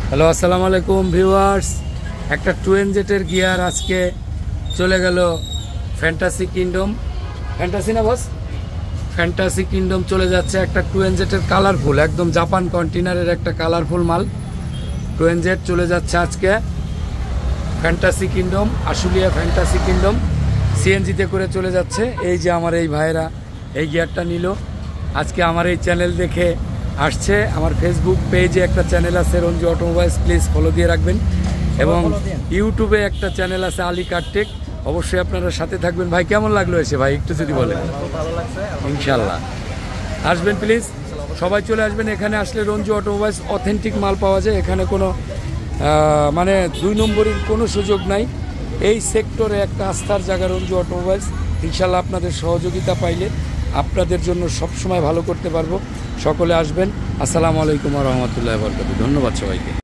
Hello, আসসালামু আলাইকুম viewers. একটা টুয়েনজেটের গিয়ার আজকে চলে গেল ফ্যান্টাসি কিংডম। ফ্যান্টাসি না বস, ফ্যান্টাসি কিংডম চলে যাচ্ছে একটা টুয়েনজেটের কালারফুল, একদম জাপান কন্টেনারের একটা কালারফুল মাল। টুয়েনজেট চলে যাচ্ছে আজকে fantasy kingdom, Ashulia fantasy kingdom. সিএনজিতে করে চলে যাচ্ছে। এই যে আমার এই ভাইয়েরা এই গিয়ারটা নিল আজকে আমার এই চ্যানেল দেখে আসছে। আমার ফেসবুক পেজে একটা চ্যানেল আছে রঞ্জু অটোমোবাইলস, প্লিজ ফলো দিয়ে রাখবেন। এবং ইউটিউবে একটা চ্যানেল আছে আলী কারটেক, অবশ্যই আপনারা সাথে থাকবেন। ভাই কেমন লাগলো এসে? ভাই একটু যদি বলেন। ইনশাল্লাহ আসবেন প্লিজ, সবাই চলে আসবেন। এখানে আসলে রঞ্জু অটোমোবাইলস অথেন্টিক মাল পাওয়া যায়। এখানে কোনো মানে দুই নম্বরের কোনো সুযোগ নাই। এই সেক্টরে একটা আস্থার জায়গা রঞ্জু অটোমোবাইলস। ইনশাল্লাহ আপনাদের সহযোগিতা পাইলে আপনাদের জন্য সবসময় ভালো করতে পারবো। সকলে আসবেন। আসসালামু আলাইকুম ওয়া রাহমাতুল্লাহি ওয়া বারাকাতুহু। ধন্যবাদ সবাইকে।